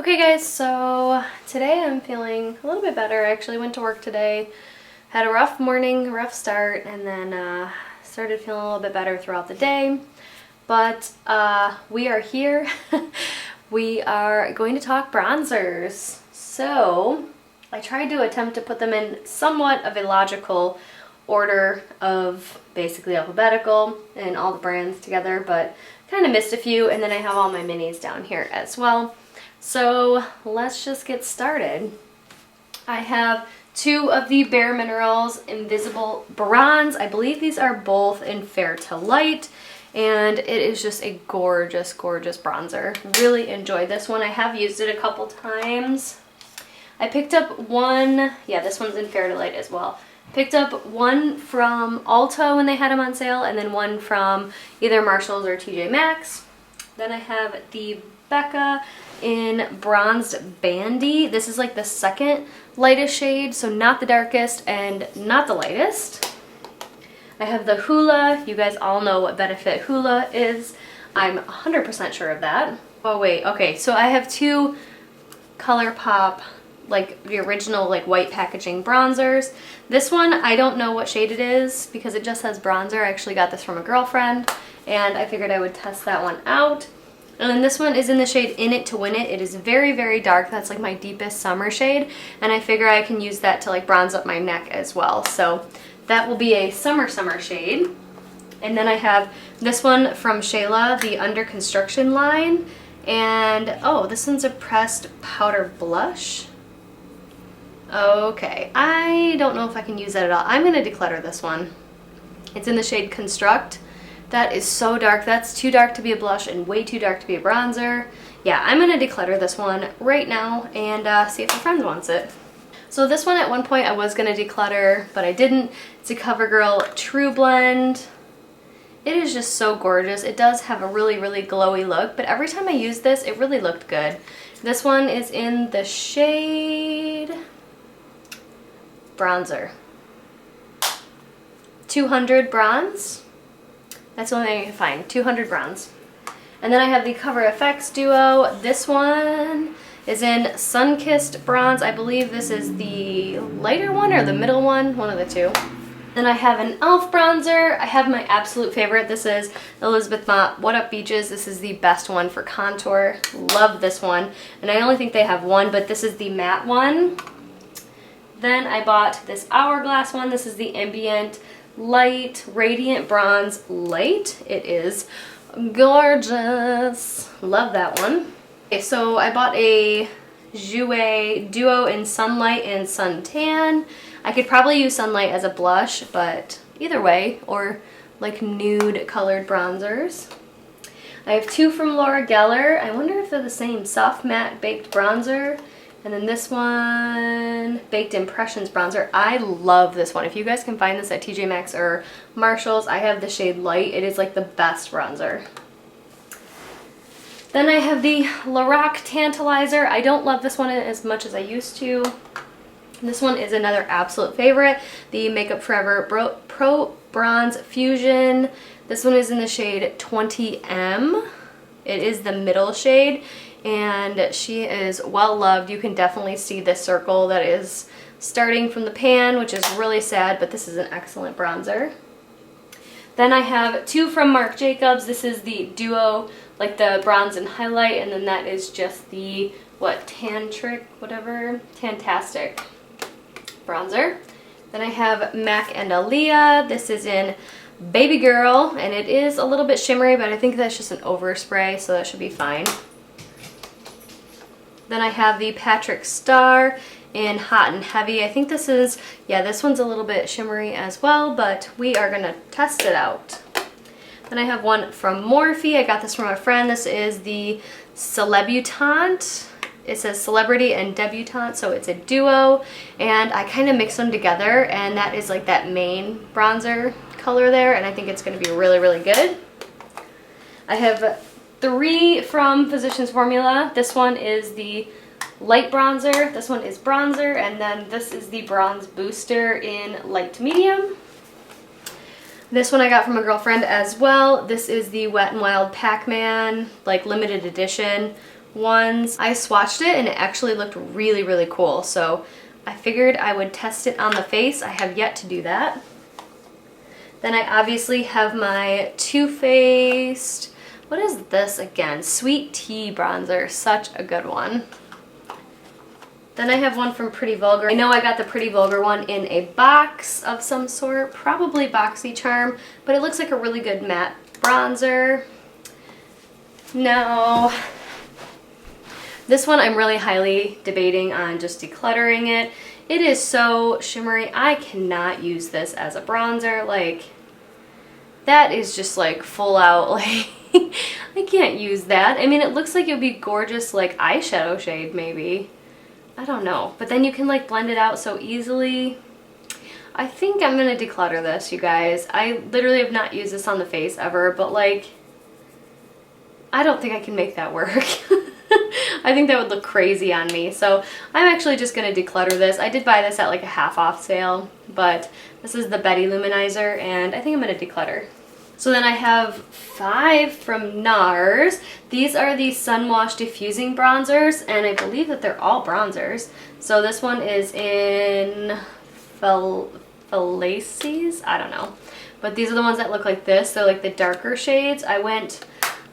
Okay guys, so today I'm feeling a little bit better. I actually went to work today, had a rough morning, rough start, and then started feeling a little bit better throughout the day. But we are here. We are going to talk bronzers. So I tried to attempt to put them in somewhat of a logical order of basically alphabetical and all the brands together, but kind of missed a few, and then I have all my minis down here as well. So let's just get started. I have two of the Bare Minerals Invisible Bronze. I believe these are both in Fair to Light, and it is just a gorgeous, gorgeous bronzer. Really enjoyed this one. I have used it a couple times. I picked up one, yeah, this one's in Fair to Light as well. Picked up one from Ulta when they had them on sale, and then one from either Marshalls or TJ Maxx. Then I have the Becca in Bronzed Bandy. This is like the second lightest shade, so not the darkest and not the lightest. I have the Hoola. You guys all know what Benefit Hoola is. I'm 100% sure of that. Oh wait, okay, so I have two Colourpop, like the original like white packaging bronzers. This one, I don't know what shade it is because it just says bronzer. I actually got this from a girlfriend and I figured I would test that one out. And then this one is in the shade In It to Win It. It is very, very dark. That's like my deepest summer shade. And I figure I can use that to like bronze up my neck as well. So that will be a summer shade. And then I have this one from Shayla, the Under Construction line. And oh, this one's a pressed powder blush. Okay, I don't know if I can use that at all. I'm going to declutter this one. It's in the shade Construct. That is so dark. That's too dark to be a blush and way too dark to be a bronzer. Yeah, I'm going to declutter this one right now and see if a friend wants it. So this one at one point I was going to declutter, but I didn't. It's a CoverGirl True Blend. It is just so gorgeous. It does have a really, really glowy look, but every time I used this, it really looked good. This one is in the shade Bronzer. 200 Bronze. That's the only thing I can find, 200 Bronze. And then I have the Cover FX Duo. This one is in Sunkissed Bronze. I believe this is the lighter one or the middle one of the two. Then I have an e.l.f. bronzer. I have my absolute favorite. This is Elizabeth Mott What Up Beaches. This is the best one for contour. Love this one. And I only think they have one, but this is the matte one. Then I bought this Hourglass one. This is the Ambient Light Radiant Bronze Light. It is gorgeous. Love that one. Okay, so I bought a Jouer Duo in Sunlight and Suntan. I could probably use Sunlight as a blush, but either way, or like nude colored bronzers. I have two from Laura Gellar. I wonder if they're the same. Soft Matte Baked Bronzer. And then this one, Baked Impressions Bronzer. I love this one. If you guys can find this at TJ Maxx or Marshalls, I have the shade Light. It is like the best bronzer. Then I have the Lorac Tantalizer. I don't love this one as much as I used to. This one is another absolute favorite. The Makeup Forever Pro Bronze Fusion. This one is in the shade 20M. It is the middle shade. And she is well loved. You can definitely see this circle that is starting from the pan, which is really sad, but this is an excellent bronzer. Then I have two from Marc Jacobs. This is the Duo, like the bronze and highlight, and then that is just the, what, Tantric, whatever, Tantastic bronzer. Then I have MAC and Aaliyah. This is in Baby Girl, and it is a little bit shimmery, but I think that's just an overspray, so that should be fine. Then I have the Patrick Star in Hot and Heavy. I think this is, yeah, this one's a little bit shimmery as well, but we are going to test it out. Then I have one from Morphe. I got this from a friend. This is the Celebutante. It says Celebrity and Debutante, so it's a duo. And I kind of mix them together, and that is like that main bronzer color there, and I think it's going to be really, really good. I have three from Physicians Formula. This one is the light bronzer, this one is bronzer, and then this is the bronze booster in light to medium. This one I got from a girlfriend as well. This is the Wet n Wild Pac-Man, like limited edition. ones. I swatched it and it actually looked really, really cool. So I figured I would test it on the face. I have yet to do that. Then I obviously have my Too Faced, what is this again? Sweet Tea Bronzer, such a good one. Then I have one from Pretty Vulgar. I know I got the Pretty Vulgar one in a box of some sort, probably BoxyCharm, but it looks like a really good matte bronzer. Now, this one I'm really highly debating on just decluttering it. It is so shimmery. I cannot use this as a bronzer. Like, that is just like full out, like, I can't use that. I mean, it looks like it would be gorgeous, like eyeshadow shade maybe. I don't know. But then you can like blend it out so easily. I think I'm gonna declutter this, you guys. I literally have not used this on the face ever, but like, I don't think I can make that work. I think that would look crazy on me. So I'm actually just gonna declutter this. I did buy this at like a half off sale, but this is the Betty Luminizer and I think I'm gonna declutter. So then I have 5 from NARS. These are the Sun Wash Diffusing Bronzers, and I believe that they're all bronzers. So this one is in Fallacies? I don't know. But these are the ones that look like this. They're like the darker shades. I went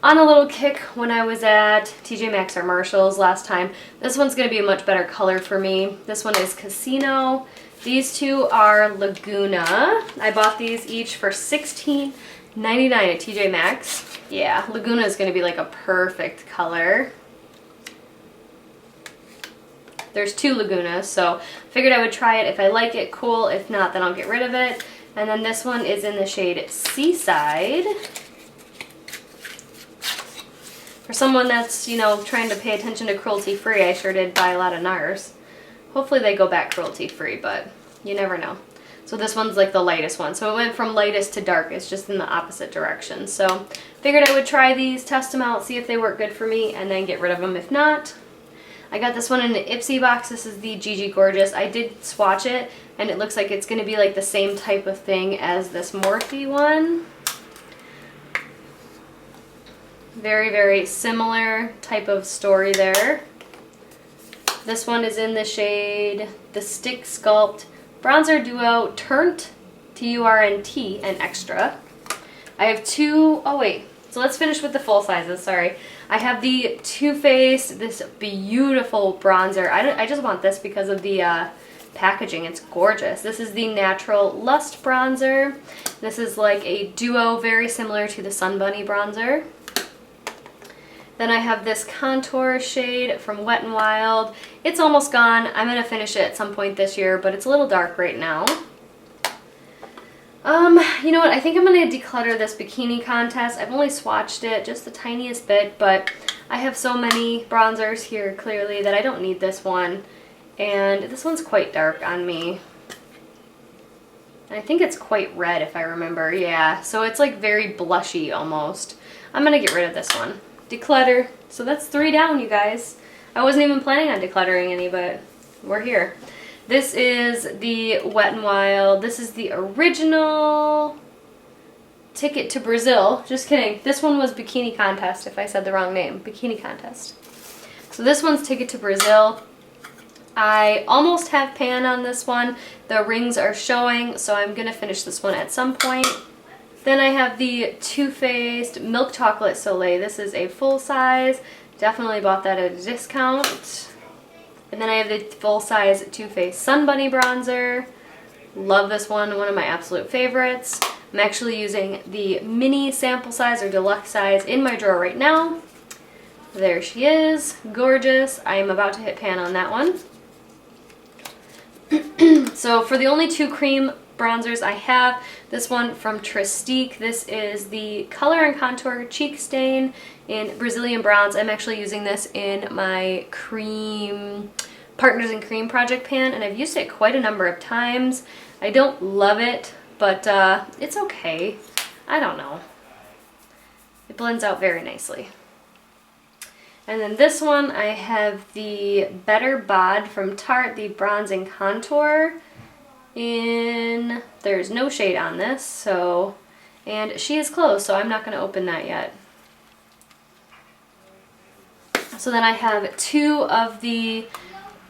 on a little kick when I was at TJ Maxx or Marshall's last time. This one's going to be a much better color for me. This one is Casino. These two are Laguna. I bought these each for $16.99 at TJ Maxx. Yeah, Laguna is going to be like a perfect color. There's 2 Lagunas, so figured I would try it. If I like it, cool. If not, then I'll get rid of it. And then this one is in the shade Seaside. For someone that's, you know, trying to pay attention to cruelty-free, I sure did buy a lot of NARS. Hopefully they go back cruelty-free, but you never know. So this one's like the lightest one. So it went from lightest to darkest, just in the opposite direction. So figured I would try these, test them out, see if they work good for me, and then get rid of them if not. I got this one in an Ipsy box. This is the Gigi Gorgeous. I did swatch it, and it looks like it's going to be like the same type of thing as this Morphe one. Very, very similar type of story there. This one is in the shade the Stick Sculpt Bronzer Duo Turnt, T-U-R-N-T, and Extra. I have 2, oh wait, so let's finish with the full sizes, sorry. I have the Too Faced, this beautiful bronzer. I just want this because of the packaging, it's gorgeous. This is the Natural Lust Bronzer. This is like a duo very similar to the Sun Bunny bronzer. Then I have this contour shade from Wet n Wild. It's almost gone. I'm going to finish it at some point this year, but it's a little dark right now. You know what? I think I'm going to declutter this bikini contest. I've only swatched it just the tiniest bit, but I have so many bronzers here clearly that I don't need this one. And this one's quite dark on me. And I think it's quite red if I remember. Yeah, so it's like very blushy almost. I'm going to get rid of this one. Declutter. So that's 3 down, you guys. I wasn't even planning on decluttering any, but we're here. This is the Wet n Wild. This is the original Ticket to Brazil. Just kidding. This one was Bikini Contest, if I said the wrong name. Bikini Contest. So this one's Ticket to Brazil. I almost have pan on this one. The rings are showing, so I'm going to finish this one at some point. Then I have the Too Faced Milk Chocolate Soleil. This is a full size. Definitely bought that at a discount. And then I have the full size Too Faced Sun Bunny Bronzer. Love this one of my absolute favorites. I'm actually using the mini sample size or deluxe size in my drawer right now. There she is. Gorgeous. I am about to hit pan on that one. So for the only 2 cream bronzers I have, this one from Tristique. This is the Color and Contour Cheek Stain in Brazilian Bronze. I'm actually using this in my cream Partners in Cream project pan, and I've used it quite a number of times. I don't love it, but it's okay. I don't know. It blends out very nicely. And then this one, I have the Better Bod from Tarte, the Bronze and Contour. There's no shade on this, so, and she is closed, so I'm not going to open that yet. So then I have two of the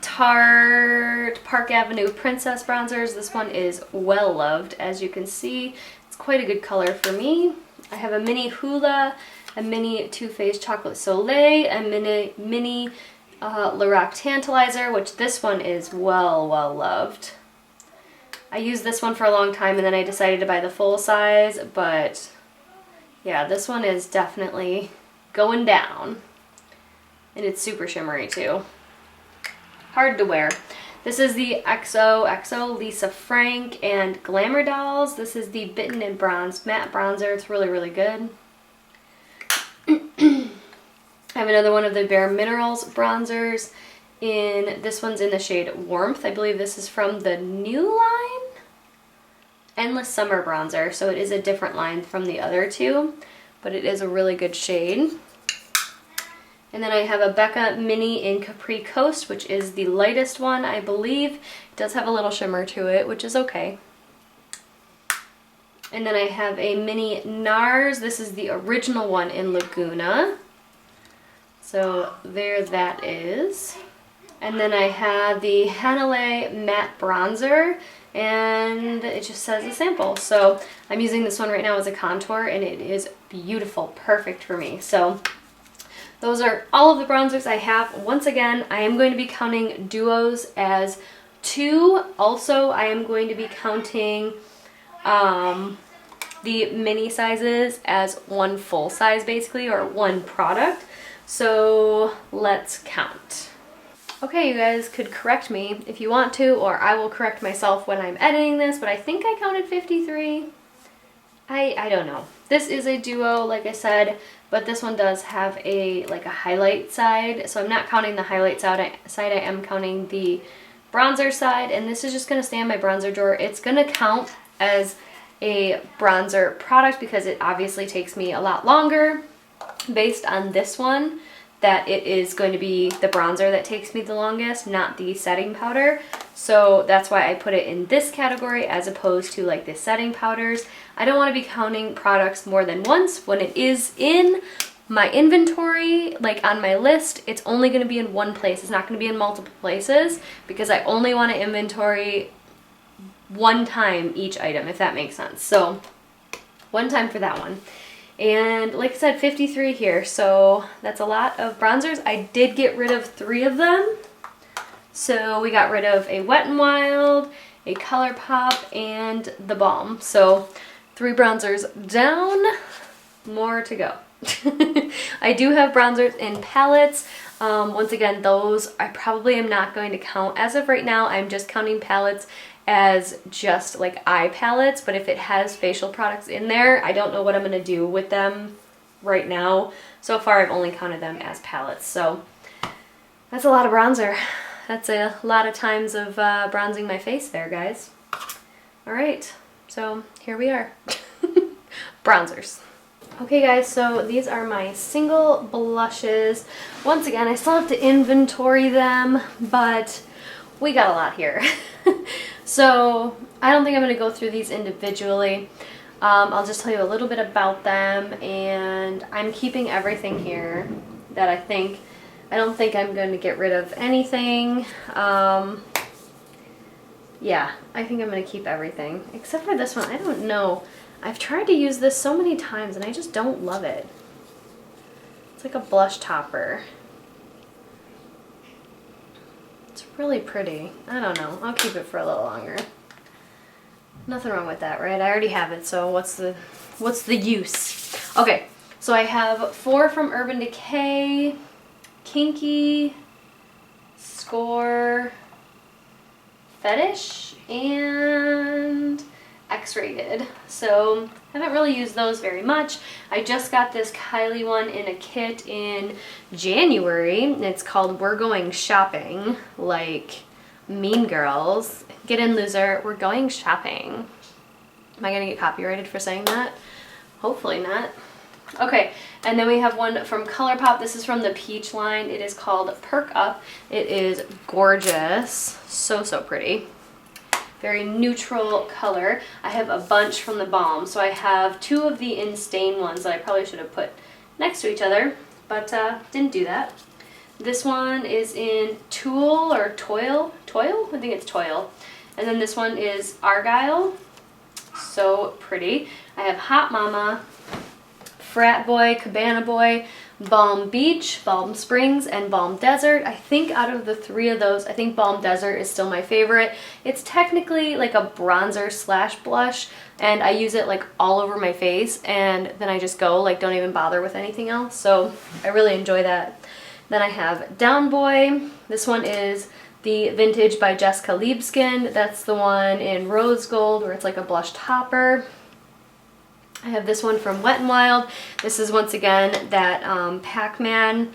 Tarte Park Avenue Princess bronzers. This one is well loved, as you can see. It's quite a good color for me. I have a mini Hoola, a mini Too Faced Chocolate Soleil, a mini Lorac Tantalizer, which this one is well loved. I used this one for a long time and then I decided to buy the full size, but yeah, this one is definitely going down. And it's super shimmery too. Hard to wear. This is the XOXO Lisa Frank and Glamour Dolls. This is the Bitten and Bronze Matte Bronzer. It's really good. I have another one of the Bare Minerals bronzers. This one's in the shade Warmth. I believe this is from the new line, Endless Summer Bronzer. So it is a different line from the other two, but it is a really good shade. And then I have a Becca Mini in Capri Coast, which is the lightest one, I believe. It does have a little shimmer to it, which is okay. And then I have a mini NARS. This is the original one in Laguna. So there that is. And then I have the Hanalei Matte Bronzer, and it just says a sample. So I'm using this one right now as a contour, and it is beautiful, perfect for me. So those are all of the bronzers I have. Once again, I am going to be counting duos as 2. Also, I am going to be counting the mini sizes as 1 full size, basically, or 1 product. So let's count. Okay, you guys could correct me if you want to, or I will correct myself when I'm editing this, but I think I counted 53. I don't know. This is a duo, like I said, but this one does have a highlight side, so I'm not counting the highlight side. I am counting the bronzer side, and this is just going to stay in my bronzer drawer. It's going to count as a bronzer product because it obviously takes me a lot longer based on this one, that it is going to be the bronzer that takes me the longest, not the setting powder. So that's why I put it in this category as opposed to like the setting powders. I don't want to be counting products more than once. When it is in my inventory, like on my list, it's only going to be in one place. It's not going to be in multiple places because I only want to inventory one time each item, if that makes sense. So one time for that one. And like I said, 53 here, so that's a lot of bronzers. I did get rid of 3 of them. So we got rid of a Wet n Wild, a Colourpop, and the Balm. So 3 bronzers down, more to go. I do have bronzers in palettes. Once again, those I probably am not going to count. As of right now, I'm just counting palettes as just like eye palettes, but if it has facial products in there, I don't know what I'm going to do with them right now. So far, I've only counted them as palettes. So that's a lot of bronzer. That's a lot of times of bronzing my face there, guys. All right, so here we are. Bronzers. Okay guys, so these are my single blushes. Once again, I still have to inventory them, but we got a lot here. So I don't think I'm going to go through these individually. I'll just tell you a little bit about them, and I'm keeping everything here that I don't think I'm going to get rid of anything. Yeah, I think I'm going to keep everything, except for this one. I don't know. I've tried to use this so many times, and I just don't love it. It's like a blush topper. It's really pretty. I don't know. I'll keep it for a little longer. Nothing wrong with that, right? I already have it, so what's the use? Okay, so I have 4 from Urban Decay, Kinky, Score, Fetish, and X-Rated. So I haven't really used those very much. I just got this Kylie one in a kit in January. It's called We're Going Shopping, like Mean Girls. Get in, loser. We're going shopping. Am I gonna get copyrighted for saying that? Hopefully not. Okay, and then we have one from Colourpop. This is from the Peach line. It is called Perk Up. It is gorgeous. So pretty. Very neutral color. I have a bunch from the Balm. So I have 2 of the in stain ones that I probably should have put next to each other, but didn't do that. This one is in Tulle or Toil? Toil? I think it's Toil. And then this one is Argyle. So pretty. I have Hot Mama, Frat Boy, Cabana Boy, Balm Beach, Balm Springs, and Balm Desert. I think out of the three of those, I think Balm Desert is still my favorite. It's technically like a bronzer slash blush, and I use it like all over my face, and then I just go, like, don't even bother with anything else. So I really enjoy that. Then I have Down Boy. This one is the Vintage by Jessica Liebskin. That's the one in Rose Gold where it's like a blush topper. I have this one from Wet n Wild. This is once again that Pac-Man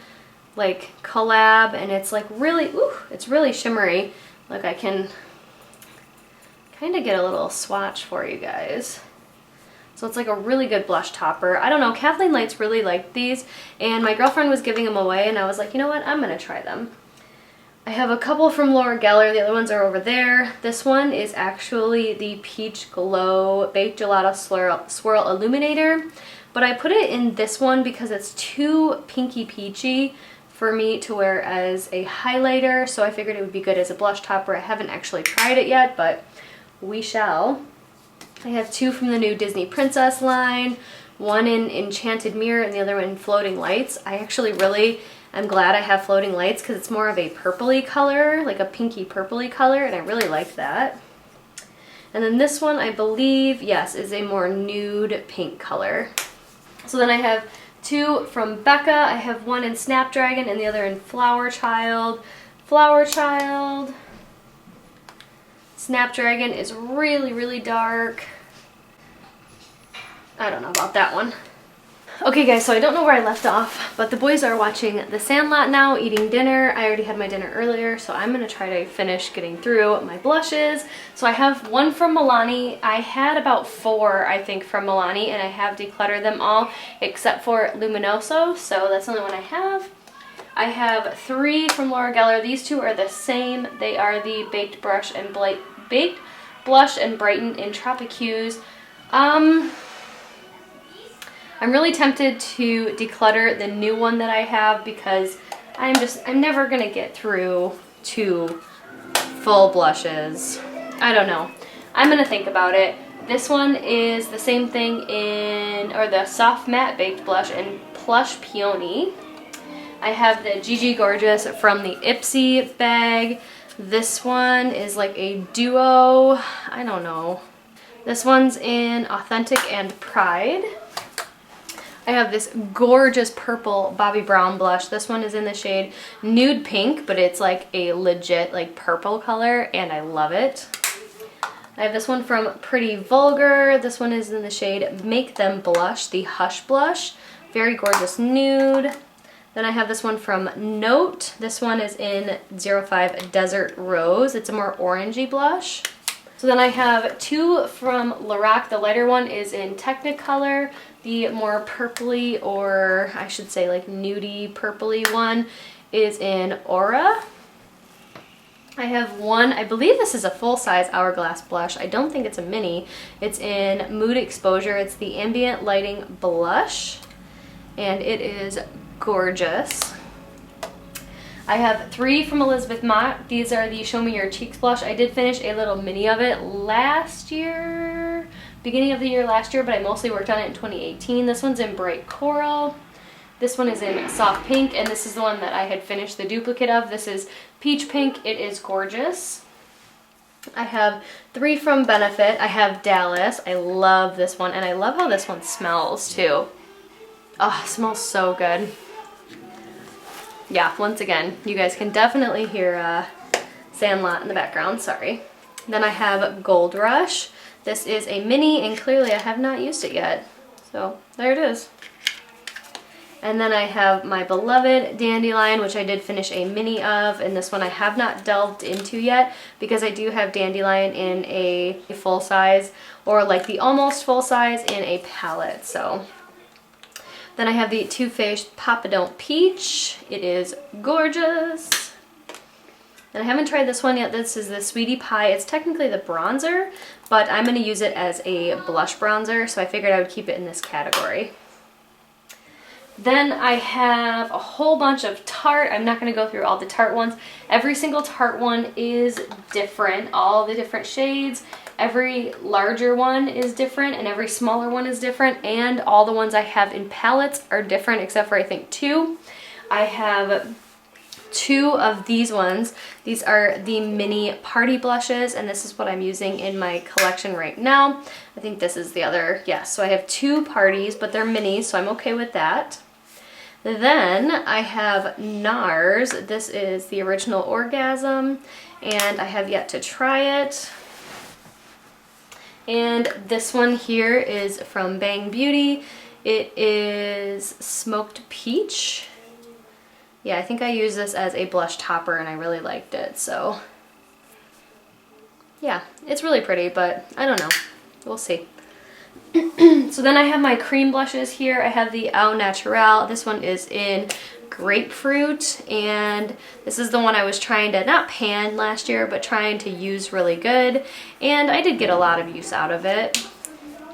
like collab, and it's like really, it's really shimmery. Look, I can kind of get a little swatch for you guys. So it's like a really good blush topper. I don't know, Kathleen Lights really liked these, and my girlfriend was giving them away, and I was like, you know what, I'm gonna try them. I have a couple from Laura Gellar. The other ones are over there. This one is actually the Peach Glow Baked Gelato Swirl Illuminator, but I put it in this one because it's too pinky peachy for me to wear as a highlighter, so I figured it would be good as a blush topper. I haven't actually tried it yet, but we shall. I have two from the new Disney Princess line, one in Enchanted Mirror and the other one in Floating Lights. I actually really am glad I have Floating Lights because it's more of a purpley color, like a pinky purpley color, and I really like that. And then this one, I believe, yes, is a more nude pink color. So then I have two from Becca. I have one in Snapdragon and the other in Flower Child. Flower Child. Snapdragon is really, really dark. I don't know about that one. Okay guys, so I don't know where I left off, but the boys are watching The Sandlot now, eating dinner. I already had my dinner earlier, so I'm going to try to finish getting through my blushes. So I have one from Milani. I had about 4, I think, from Milani, and I have decluttered them all except for Luminoso, so that's the only one I have. I have 3 from Laura Gellar. These two are the same. They are the Baked Blush and Brighten in Tropic Hues. I'm really tempted to declutter the new one that I have because I'm never gonna get through 2 full blushes. I don't know. I'm gonna think about it. This one is the same thing or the Soft Matte Baked Blush in Plush Peony. I have the Gigi Gorgeous from the Ipsy bag. This one is like a duo, I don't know. This one's in Authentic and Pride. I have this gorgeous purple Bobbi Brown blush. This one is in the shade Nude Pink, but it's like a legit like purple color, and I love it. I have this one from Pretty Vulgar. This one is in the shade Make Them Blush, the Hush Blush. Very gorgeous nude. Then I have this one from Note. This one is in 05 Desert Rose. It's a more orangey blush. So then I have 2 from Lorac. The lighter one is in Technicolor. The more purpley, or I should say like nudie purpley one, is in Aura. I have one, I believe this is a full-size Hourglass blush. I don't think it's a mini. It's in Mood Exposure. It's the Ambient Lighting Blush, and it is gorgeous. I have 3 from Elizabeth Mott. These are the Show Me Your Cheeks blush. I did finish a little mini of it last year, beginning of the year last year, but I mostly worked on it in 2018. This one's in Bright Coral. This one is in Soft Pink, and this is the one that I had finished the duplicate of. This is Peach Pink. It is gorgeous. I have 3 from Benefit. I have Dallas. I love this one, and I love how this one smells too. Oh, it smells so good. Yeah, once again, you guys can definitely hear Sandlot in the background, sorry. Then I have Gold Rush. This is a mini, and clearly I have not used it yet. So, there it is. And then I have my beloved Dandelion, which I did finish a mini of, and this one I have not delved into yet because I do have Dandelion in a full size, or like the almost full size in a palette, so. Then I have the Too Faced Papa Don't Peach. It is gorgeous. And I haven't tried this one yet. This is the Sweetie Pie. It's technically the bronzer, but I'm going to use it as a blush bronzer, so I figured I would keep it in this category. Then I have a whole bunch of Tarte. I'm not going to go through all the Tarte ones. Every single Tarte one is different, all the different shades. Every larger one is different and every smaller one is different, and all the ones I have in palettes are different except for I think 2. I have 2 of these ones. These are the mini party blushes, and this is what I'm using in my collection right now. I think this is the other, yes. So I have 2 parties, but they're minis, so I'm okay with that. Then I have NARS. This is the Original Orgasm, and I have yet to try it. And this one here is from Bang Beauty. It is Smoked Peach. Yeah, I think I used this as a blush topper and I really liked it, so yeah, it's really pretty, but I don't know. We'll see. So then I have my cream blushes here. I have the Au Naturel. This one is in Grapefruit, and this is the one I was trying to not pan last year, but trying to use really good, and I did get a lot of use out of it.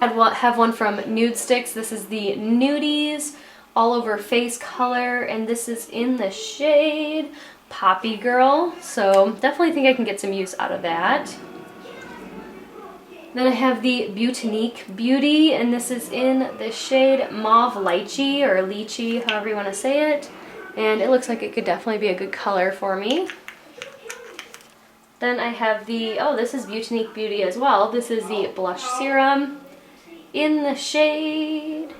I have one from Nude Sticks. This is the Nudies All Over Face color, and this is in the shade Poppy Girl, so definitely think I can get some use out of that. Then I have the Butanique Beauty, and this is in the shade Mauve Lychee, or Lychee, however you want to say it. And it looks like it could definitely be a good color for me. Then I have the, oh, this is Butanique Beauty as well. This is the Blush Serum in the shade,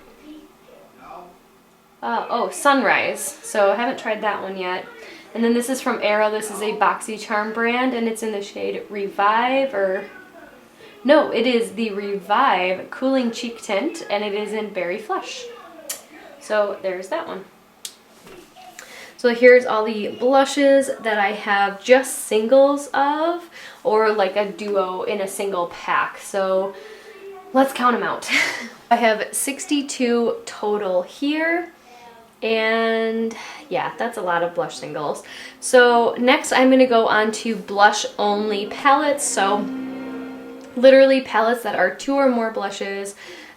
oh, Sunrise. So I haven't tried that one yet. And then this is from Aero. This is a BoxyCharm brand, and it's in the shade Revive, or no, it is the Revive Cooling Cheek Tint, and it is in Berry Flush. So there's that one. So here's all the blushes that I have just singles of, or like a duo in a single pack. So let's count them out. I have 62 total here. And yeah, that's a lot of blush singles. So next I'm going to go on to blush only palettes. So literally palettes that are 2 or more blushes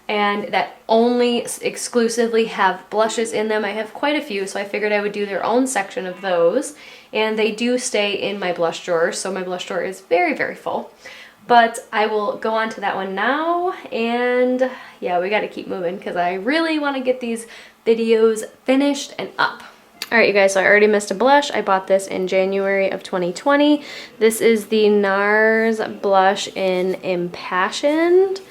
and that only exclusively have blushes in them. I have quite a few, so I figured I would do their own section of those, and they do stay in my blush drawer, so my blush drawer is very, very full. But I will go on to that one now, and yeah, we got to keep moving because I really want to get these videos finished and up. Alright you guys, so I already missed a blush. I bought this in January of 2020. This is the NARS blush in Impassioned.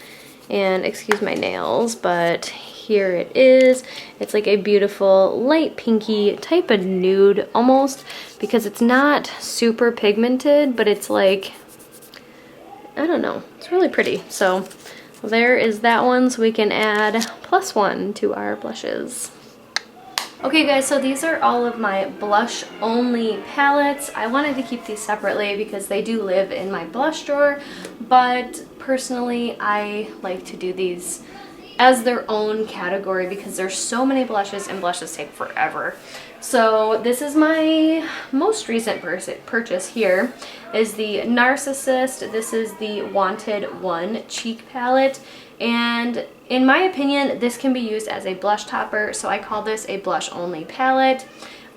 And excuse my nails, but here it is. It's like a beautiful light pinky type of nude almost, because it's not super pigmented, but it's like, I don't know, it's really pretty. So there is that one, so we can add +1 to our blushes. Okay guys, so these are all of my blush only palettes. I wanted to keep these separately because they do live in my blush drawer, but personally I like to do these as their own category because there's so many blushes and blushes take forever. So this is my most recent purchase here, is the Narcissist. This is the Wanted 1 cheek palette, and in my opinion this can be used as a blush topper, so I call this a blush only palette.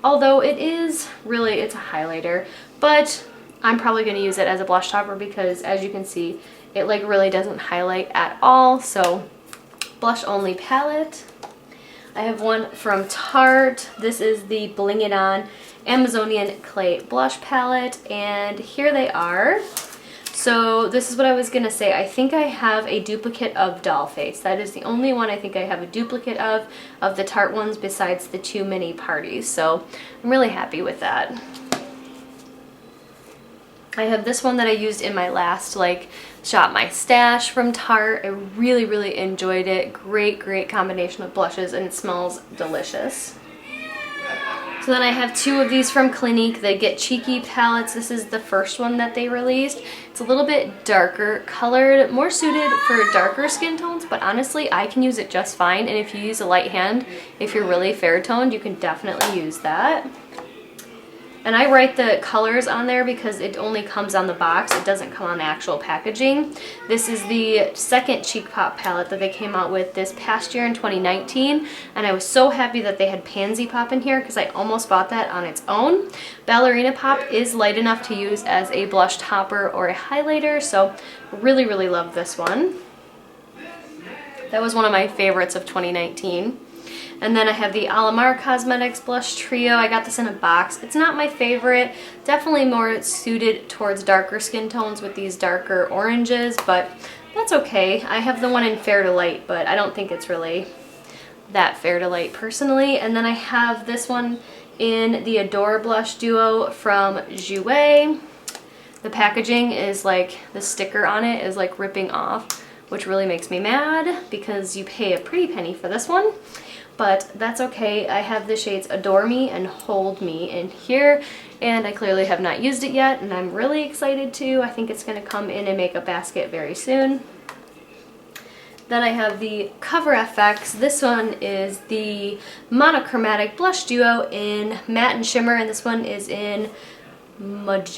Although it is really, it's a highlighter, but I'm probably going to use it as a blush topper because as you can see it like really doesn't highlight at all. So blush only palette. I have one from Tarte. This is the Bling It On Amazonian Clay Blush Palette, and here they are. So this is what I was gonna say. I think I have a duplicate of Dollface. That is the only one I think I have a duplicate of the Tarte ones besides the 2 mini parties. So I'm really happy with that. I have this one that I used in my last like Shop My Stash from Tarte. I really, really enjoyed it. Great, great combination of blushes, and it smells delicious. So then I have 2 of these from Clinique, the Get Cheeky palettes. This is the first one that they released. It's a little bit darker colored, more suited for darker skin tones, but honestly I can use it just fine, and if you use a light hand, if you're really fair toned, you can definitely use that. And I write the colors on there because it only comes on the box. It doesn't come on the actual packaging. This is the second Cheek Pop palette that they came out with this past year in 2019. And I was so happy that they had Pansy Pop in here because I almost bought that on its own. Ballerina Pop is light enough to use as a blush topper or a highlighter. So really, really love this one. That was one of my favorites of 2019. And then I have the Alamar Cosmetics Blush Trio. I got this in a box. It's not my favorite. Definitely more suited towards darker skin tones with these darker oranges, but that's okay. I have the one in Fair to Light, but I don't think it's really that Fair to Light personally. And then I have this one in the Adore Blush Duo from Jouer. The packaging is like, the sticker on it is like ripping off, which really makes me mad because you pay a pretty penny for this one. But that's okay. I have the shades Adore Me and Hold Me in here, and I clearly have not used it yet, and I'm really excited to. I think it's going to come in a makeup basket very soon. Then I have the Cover FX. This one is the Monochromatic Blush Duo in Matte and Shimmer, and this one is in Mauve?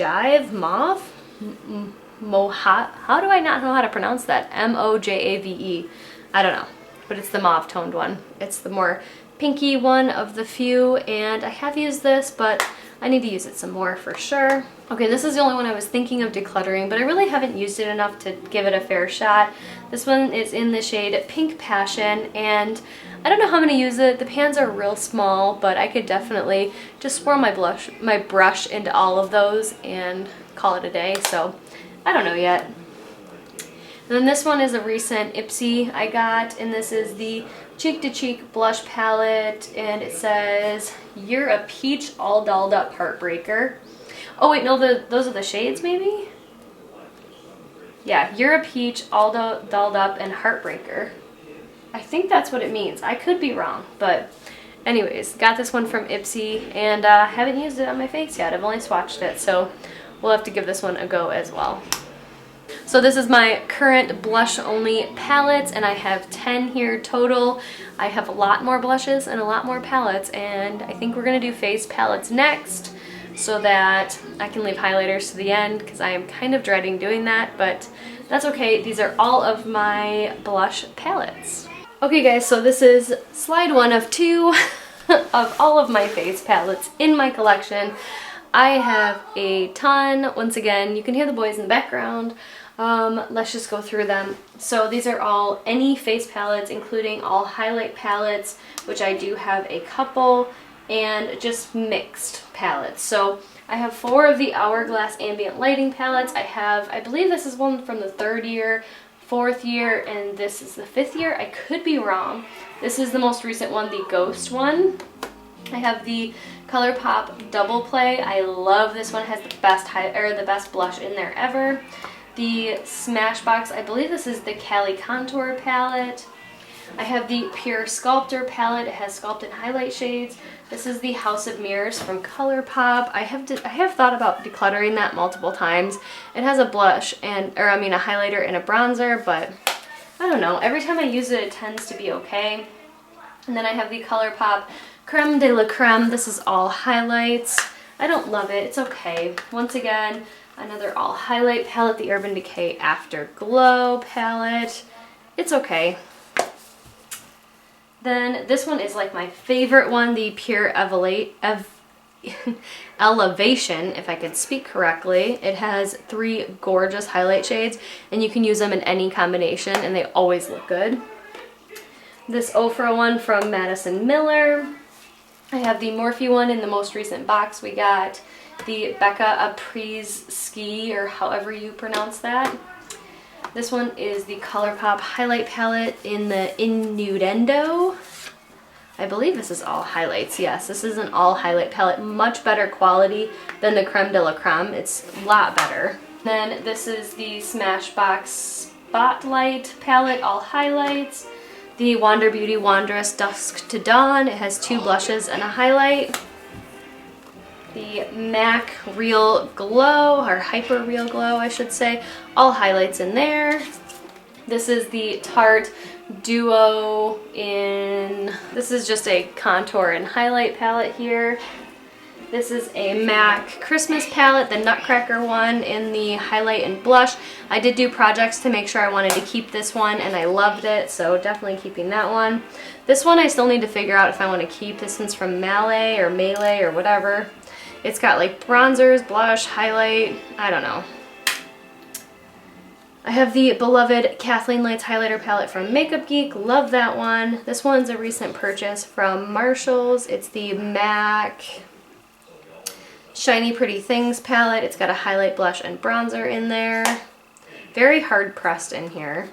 How do I not know how to pronounce that? M-O-J-A-V-E. I don't know. But it's the mauve toned one. It's the more pinky one of the few, and I have used this, but I need to use it some more for sure. Okay, this is the only one I was thinking of decluttering, but I really haven't used it enough to give it a fair shot. This one is in the shade Pink Passion, and I don't know how I'm gonna use it. The pans are real small, but I could definitely just swirl my brush into all of those and call it a day, so I don't know yet. And then this one is a recent Ipsy I got, and this is the Cheek to Cheek Blush Palette, and it says, "You're a Peach All Dolled Up Heartbreaker." Oh wait, no, those are the shades maybe? Yeah, You're a Peach All Dolled Up and Heartbreaker. I think that's what it means. I could be wrong, but anyways, got this one from Ipsy, and haven't used it on my face yet. I've only swatched it, so we'll have to give this one a go as well. So this is my current blush only palettes, and I have 10 here total. I have a lot more blushes and a lot more palettes, and I think we're gonna do face palettes next so that I can leave highlighters to the end because I am kind of dreading doing that, but that's okay. These are all of my blush palettes. Okay guys, so this is slide 1 of 2 of all of my face palettes in my collection. I have a ton. Once again, you can hear the boys in the background. Let's just go through them. So these are all any face palettes, including all highlight palettes, which I do have a couple, and just mixed palettes. So I have 4 of the Hourglass Ambient Lighting palettes. I believe this is one from the 3rd year, 4th year, and this is the 5th year. I could be wrong. This is the most recent one, the Ghost one. I have the Colourpop Double Play. I love this one. It has the best blush in there ever. The Smashbox, I believe this is the Cali Contour palette. I have the Pure Sculptor palette. It has sculpted highlight shades. This is the House of Mirrors from Colourpop. I have thought about decluttering that multiple times. It has a blush a highlighter and a bronzer, but I don't know. Every time I use it, it tends to be okay. And then I have the Colourpop Creme de la Creme. This is all highlights. I don't love it. It's okay. Once again, another all highlight palette, the Urban Decay Afterglow palette. It's okay. Then this one is like my favorite one, the Pure Elevation, if I could speak correctly. It has 3 gorgeous highlight shades, and you can use them in any combination, and they always look good. This Ofra one from Madison Miller. I have the Morphe one in the most recent box we got. The Becca Apres Ski, or however you pronounce that. This one is the Colourpop highlight palette in the Innuendo. I believe this is all highlights. Yes, this is an all highlight palette. Much better quality than the Creme de la Creme. It's a lot better. Then this is the Smashbox Spotlight palette, all highlights. The Wander Beauty Wanderess Dusk to Dawn. It has 2 blushes and a highlight. The MAC Real Glow, or Hyper Real Glow I should say, all highlights in there. This is the Tarte Duo this is just a contour and highlight palette here. This is a MAC Christmas palette, the Nutcracker one in the highlight and blush. I did do projects to make sure I wanted to keep this one, and I loved it, so definitely keeping that one. This one I still need to figure out if I want to keep. This one's from Melee or whatever. It's got like bronzers, blush, highlight, I don't know. I have the beloved Kathleen Lights highlighter palette from Makeup Geek. Love that one. This one's a recent purchase from Marshalls. It's the MAC Shiny Pretty Things palette. It's got a highlight, blush, and bronzer in there. Very hard pressed in here.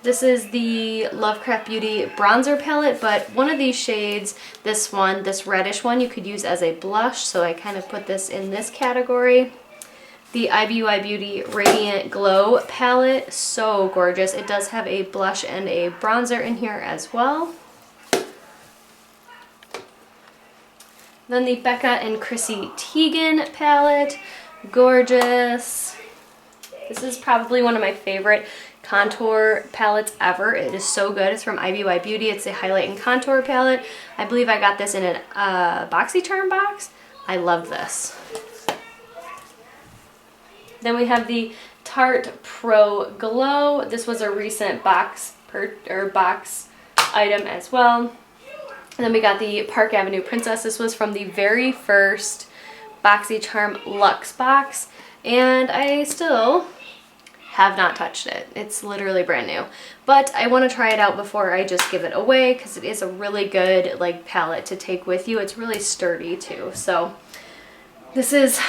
This is the Lovecraft Beauty bronzer palette, but one of these shades, this one, this reddish one, you could use as a blush, so I kind of put this in this category. The IBY Beauty Radiant Glow palette, so gorgeous. It does have a blush and a bronzer in here as well. Then the Becca and Chrissy Teigen palette, gorgeous. This is probably one of my favorite contour palettes ever. It is so good. It's from IBY Beauty. It's a highlight and contour palette. I believe I got this in a BoxyCharm box. I love this. Then we have the Tarte Pro Glow. This was a recent box item as well. And then we got the Park Avenue Princess. This was from the very first BoxyCharm Luxe box, and I still have not touched it. It's literally brand new, but I want to try it out before I just give it away because it is a really good like palette to take with you. It's really sturdy too. So this is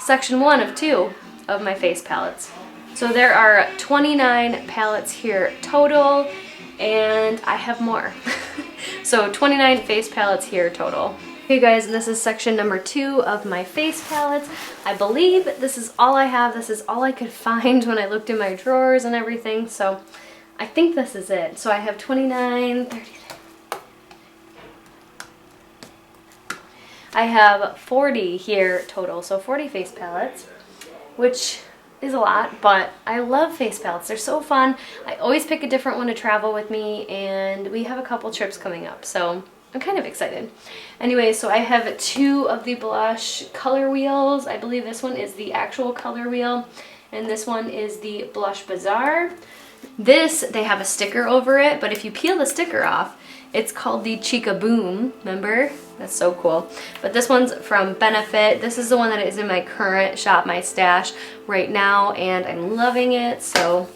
section 1 of 2 of my face palettes. So there are 29 palettes here total, and I have more. So 29 face palettes here total. Okay guys, this is section number 2 of my face palettes. I believe this is all I have. This is all I could find when I looked in my drawers and everything, so I think this is it. So I have 29, 30, I have 40 here total, so 40 face palettes, which is a lot, but I love face palettes. They're so fun. I always pick a different one to travel with me, and we have a couple trips coming up, so I'm kind of excited. Anyway, so I have 2 of the blush color wheels. I believe this one is the actual color wheel, and this one is the Blush Bazaar. This, they have a sticker over it, but if you peel the sticker off, it's called the Chica Boom, remember? That's so cool. But this one's from Benefit. This is the one that is in my current Shop My Stash right now, and I'm loving it, so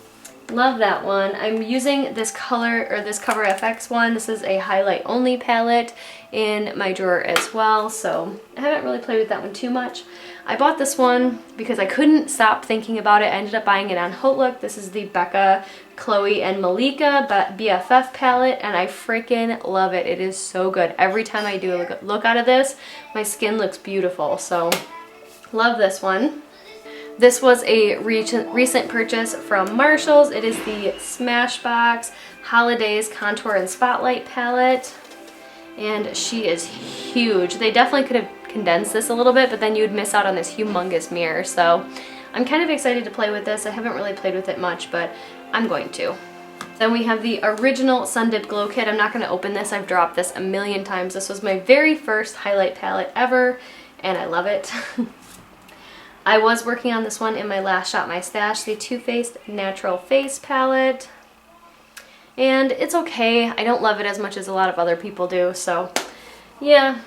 love that one. I'm using this color, or this Cover FX one. This is a highlight only palette in my drawer as well, so I haven't really played with that one too much. I bought this one because I couldn't stop thinking about it. I ended up buying it on HauteLook. This is the Becca, Chloe, and Malika BFF palette, and I freaking love it. It is so good. Every time I do a look out of this, my skin looks beautiful, so love this one. This was a recent purchase from Marshalls. It is the Smashbox Holidays Contour and Spotlight palette, and she is huge. They definitely could have condensed this a little bit, but then you'd miss out on this humongous mirror, so I'm kind of excited to play with this. I haven't really played with it much, but I'm going to. Then we have the original Sun Dip Glow Kit. I'm not going to open this. I've dropped this a million times. This was my very first highlight palette ever, and I love it. I was working on this one in my last Shop My Stash, the Too Faced Natural Face palette, and it's okay. I don't love it as much as a lot of other people do, so yeah.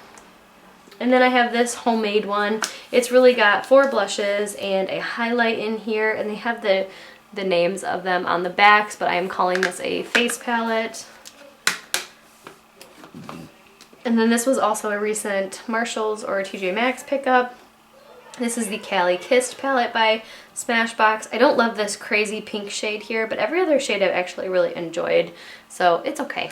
And then I have this homemade one. It's really got 4 blushes and a highlight in here, and they have the names of them on the backs, but I am calling this a face palette. And then this was also a recent Marshalls or TJ Maxx pickup. This is the Cali Kissed palette by Smashbox. I don't love this crazy pink shade here, but every other shade I've actually really enjoyed, so it's okay.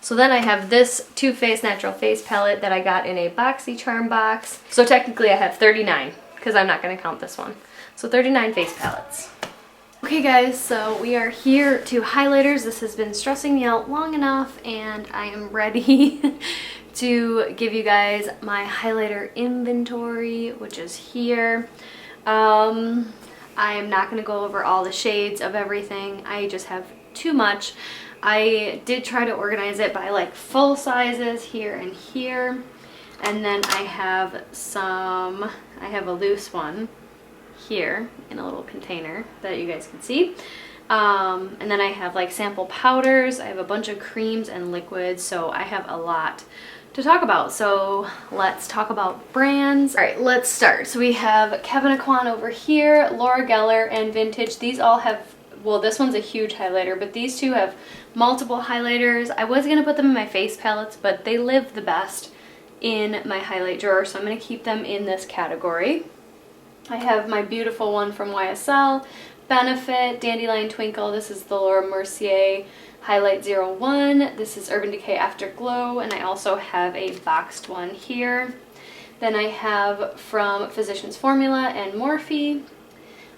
So then I have this Too Faced Natural Face palette that I got in a BoxyCharm box. So technically I have 39, because I'm not going to count this one. So 39 face palettes. Okay guys, so we are here to highlighters. This has been stressing me out long enough, and I am ready to give you guys my highlighter inventory, which is here. I am not going to go over all the shades of everything. I just have too much. I did try to organize it by like full sizes here and here. And then I have a loose one here in a little container that you guys can see. And then I have like sample powders. I have a bunch of creams and liquids. So I have a lot to talk about. So let's talk about brands. All right, let's start. So we have Kevyn Aucoin over here, Laura Geller, and Vintage. These all have, well, this one's a huge highlighter, but these two have multiple highlighters. I was gonna put them in my face palettes, but they live the best in my highlight drawer, so I'm going to keep them in this category. I have my beautiful one from YSL, Benefit, Dandelion Twinkle. This is the Laura Mercier Highlight 01. This is Urban Decay Afterglow, and I also have a boxed one here. Then I have from Physicians Formula and Morphe.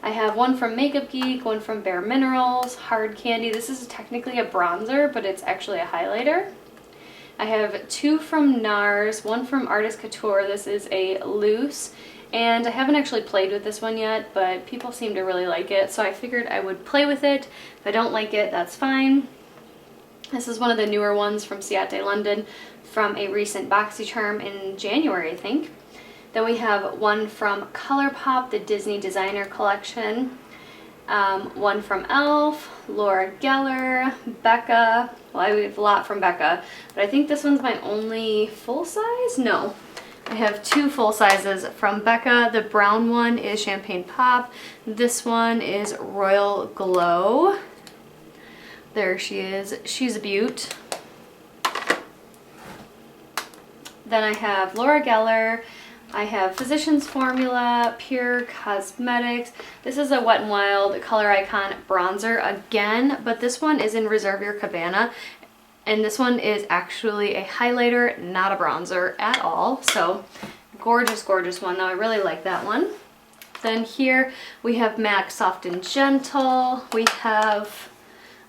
I have one from Makeup Geek, one from Bare Minerals, Hard Candy. This is technically a bronzer, but it's actually a highlighter. I have two from NARS, one from Artist Couture. This is a loose, and I haven't actually played with this one yet, but people seem to really like it, so I figured I would play with it. If I don't like it, that's fine. This is one of the newer ones from Ciate London from a recent BoxyCharm in January, I think. Then we have one from Colourpop, the Disney Designer Collection. One from e.l.f., Laura Geller, Becca. Well, I have a lot from Becca, but I think this one's my only full size? No. I have two full sizes from Becca. The brown one is Champagne Pop. This one is Royal Glow. There she is. She's a beaut. Then I have Laura Geller. I have Physicians Formula, Pure Cosmetics. This is a Wet n Wild Color Icon bronzer again, but this one is in Reserve Your Cabana, and this one is actually a highlighter, not a bronzer at all. So gorgeous, gorgeous one. Now I really like that one. Then here we have MAC Soft and Gentle. We have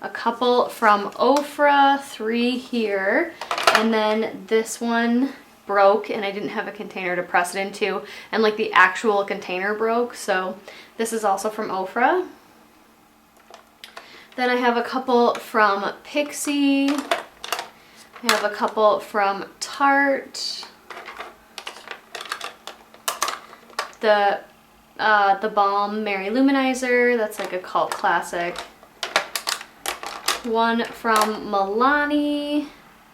a couple from Ofra, 3 here, and then this one broke and I didn't have a container to press it into, and like the actual container broke, so this is also from Ofra. Then I have a couple from Pixi. I have a couple from Tarte. The Balm Mary Luminizer, that's like a cult classic. One from Milani.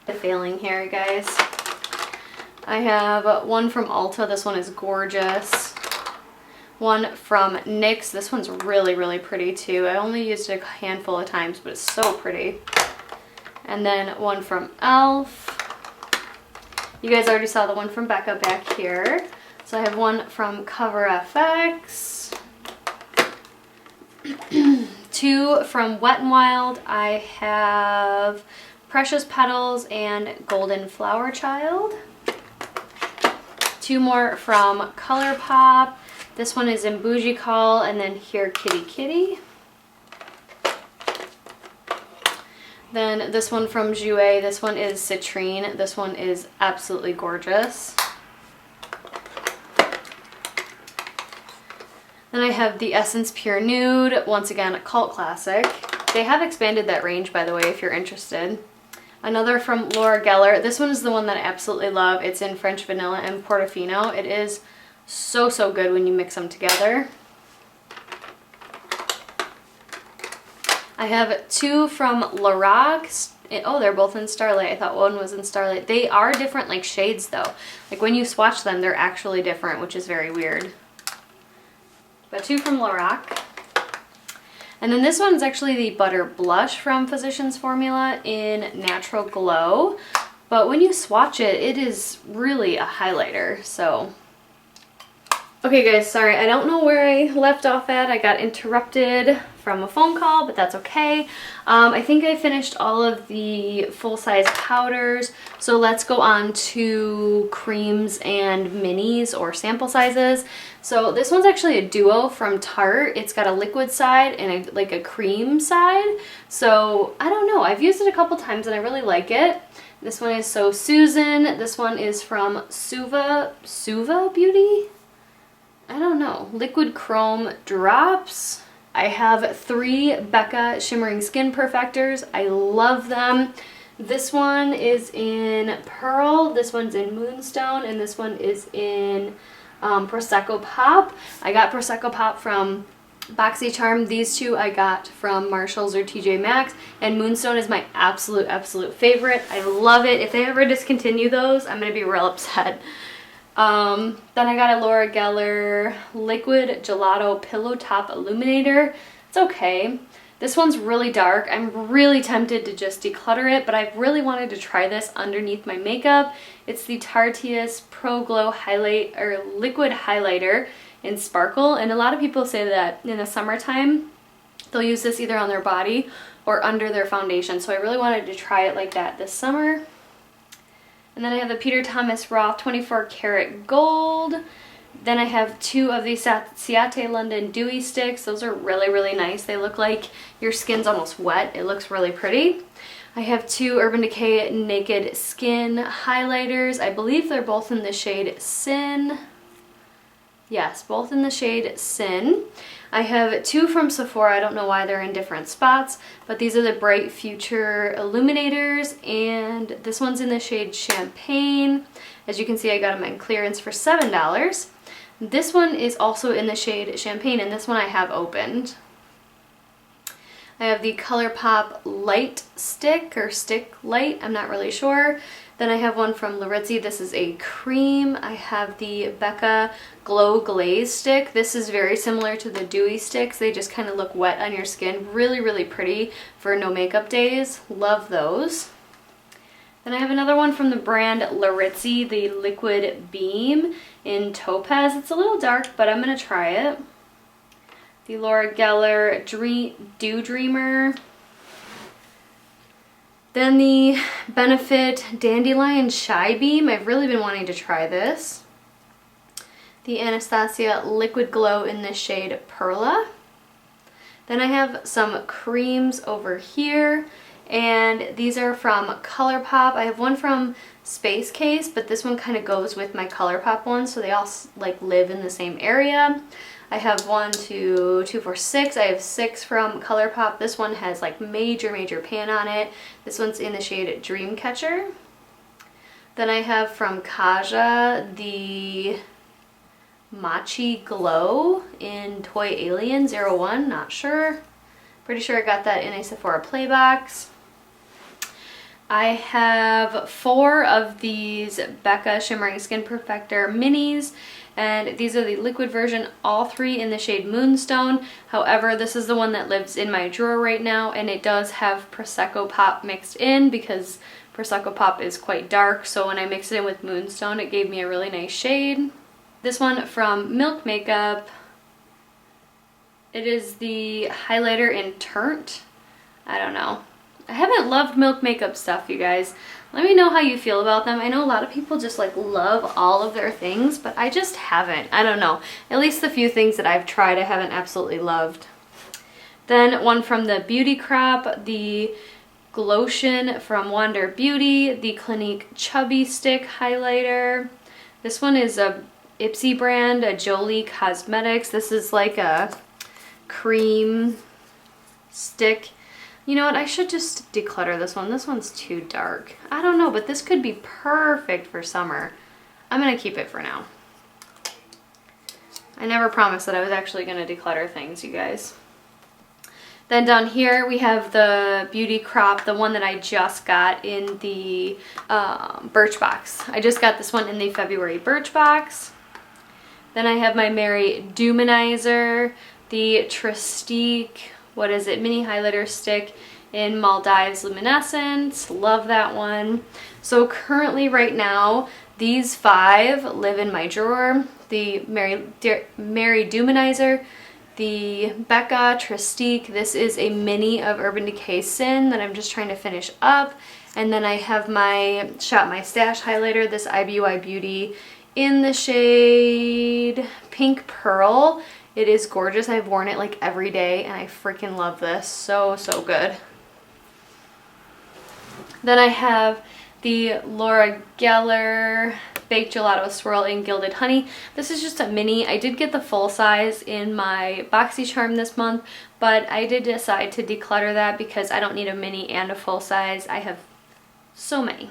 Failing here, guys. I have one from Ulta. This one is gorgeous. One from NYX. This one's really, really pretty too. I only used it a handful of times, but it's so pretty. And then one from e.l.f. You guys already saw the one from Becca back here. So I have one from Cover FX. 2 from Wet n Wild. I have Precious Petals and Golden Flower Child. 2 more from Colourpop. This one is in Bougie Call, and then here Kitty Kitty. Then this one from Jouer. This one is Citrine. This one is absolutely gorgeous. Then I have the Essence Pure Nude. Once again, a cult classic. They have expanded that range, by the way, if you're interested. Another from Laura Geller. This one is the one that I absolutely love. It's in French Vanilla and Portofino. It is so, so good when you mix them together. I have 2 from Lorac. Oh, they're both in Starlight. I thought one was in Starlight. They are different like shades though. Like when you swatch them, they're actually different, which is very weird. But 2 from Lorac. And then this one's actually the Butter Blush from Physicians Formula in Natural Glow. But when you swatch it, it is really a highlighter, so. Okay guys, sorry, I don't know where I left off at. I got interrupted from a phone call, but that's okay. I think I finished all of the full-size powders, so let's go on to creams and minis or sample sizes. So this one's actually a duo from Tarte. It's got a liquid side and like a cream side. So I don't know, I've used it a couple times and I really like it. This one is So Susan. This one is from Suva Beauty? I don't know. Liquid Chrome Drops. I have 3 Becca Shimmering Skin Perfectors. I love them. This one is in Pearl, this one's in Moonstone, and this one is in Prosecco Pop. I got Prosecco Pop from BoxyCharm. These 2 I got from Marshalls or TJ Maxx, and Moonstone is my absolute favorite. I love it. If they ever discontinue those, I'm going to be real upset. Then I got a Laura Geller Liquid Gelato Pillow Top Illuminator. It's okay. This one's really dark. I'm really tempted to just declutter it, but I've really wanted to try this underneath my makeup. It's the Tarte Pro Glow Highlight or Liquid Highlighter in Sparkle, and a lot of people say that in the summertime they'll use this either on their body or under their foundation, so I really wanted to try it like that this summer. And then I have the Peter Thomas Roth 24 Karat Gold. Then I have 2 of these Ciate London Dewy Sticks. Those are really nice. They look like your skin's almost wet. It looks really pretty. I have 2 Urban Decay Naked Skin Highlighters. I believe they're both in the shade Sin. Yes, both in the shade Sin. I have 2 from Sephora. I don't know why they're in different spots, but these are the Bright Future Illuminators, and this one's in the shade Champagne. As you can see, I got them on clearance for $7. This one is also in the shade Champagne, and this one I have opened. I have the Colourpop Light Stick, or Stick Light, I'm not really sure. Then I have one from Larizzi. This is a cream. I have the Becca Glow Glaze Stick. This is very similar to the Dewy Sticks. They just kind of look wet on your skin. Really pretty for no makeup days. Love those. Then I have another one from the brand Larizzi, the Liquid Beam in Topaz. It's a little dark, but I'm going to try it. The Laura Geller Dew Dreamer. Then the Benefit Dandelion Shy Beam. I've really been wanting to try this. The Anastasia Liquid Glow in the shade Perla. Then I have some creams over here, and these are from Colourpop. I have one from Space Case, but this one kind of goes with my Colourpop one, so they all like live in the same area. I have 1, 2, 2, 4, 6. I have 6 from Colourpop. This one has like major pan on it. This one's in the shade Dreamcatcher. Then I have from Kaja the Machi Glow in Toy Alien 01. Not sure. Pretty sure I got that in a Sephora Play box. I have 4 of these Becca Shimmering Skin Perfector Minis, and these are the liquid version, all 3 in the shade Moonstone. However, this is the one that lives in my drawer right now, and it does have Prosecco Pop mixed in because Prosecco Pop is quite dark, so when I mixed it in with Moonstone, it gave me a really nice shade. This one from Milk Makeup, it is the highlighter in Turnt. I don't know. I haven't loved Milk Makeup stuff, you guys. Let me know how you feel about them. I know a lot of people just like love all of their things, but I just haven't. I don't know. At least the few things that I've tried I haven't absolutely loved. Then one from the Beauty Crop, the Glotion from Wander Beauty, the Clinique Chubby Stick Highlighter. This one is a Ipsy brand, a Jolie Cosmetics. This is like a cream stick. You know what, I should just declutter this one. This one's too dark. I don't know, but this could be perfect for summer. I'm gonna keep it for now. I never promised that I was actually gonna declutter things, you guys. Then down here we have the Beauty Crop, the one that I just got in the Birchbox. I just got this one in the February Birchbox. Then I have my Mary Dumanizer, the Tristique, what is it, mini highlighter stick in Maldives Luminescence. Love that one. So currently right now, these 5 live in my drawer. The Mary Dumanizer, the Becca Tristique. This is a mini of Urban Decay Sin that I'm just trying to finish up. And then I have my Shop My Stash highlighter, this IBY Beauty in the shade Pink Pearl. It is gorgeous. I've worn it like every day and I freaking love this. So good. Then I have the Laura Geller Baked Gelato Swirl in Gilded Honey. This is just a mini. I did get the full size in my BoxyCharm this month, but I did decide to declutter that because I don't need a mini and a full size. I have so many.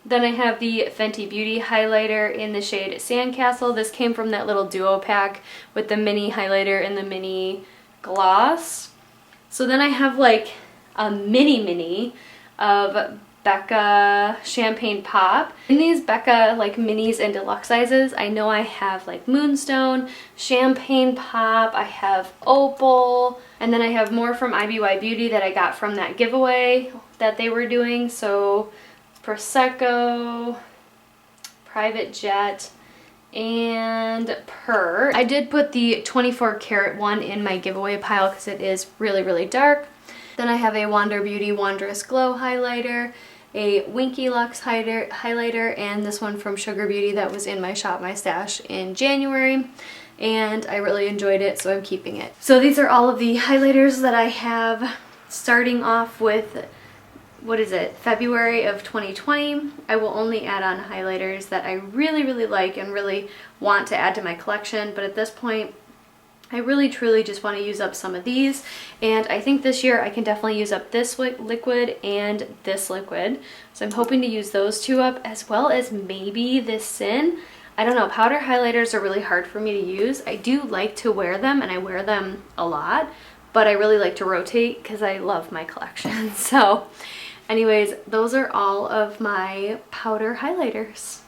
Then I have the Fenty Beauty highlighter in the shade Sandcastle. This came from that little duo pack with the mini highlighter and the mini gloss. So then I have like a mini of Becca Champagne Pop. In these Becca like minis and deluxe sizes, I know I have like Moonstone, Champagne Pop, I have Opal, and then I have more from IBY Beauty that I got from that giveaway that they were doing. So Prosecco, Private Jet, and Purr. I did put the 24 karat one in my giveaway pile because it is really, really dark. Then I have a Wander Beauty Wondrous Glow highlighter, a Winky Lux highlighter, and this one from Sugar Beauty that was in my Shop My Stash in January. And I really enjoyed it, so I'm keeping it. So these are all of the highlighters that I have, starting off with, what is it, February of 2020. I will only add on highlighters that I really, really like and really want to add to my collection, but at this point, I really truly just want to use up some of these, and I think this year I can definitely use up this liquid and this liquid. So I'm hoping to use those two up, as well as maybe this Sin. I don't know, powder highlighters are really hard for me to use. I do like to wear them, and I wear them a lot, but I really like to rotate because I love my collection. So anyways, those are all of my powder highlighters.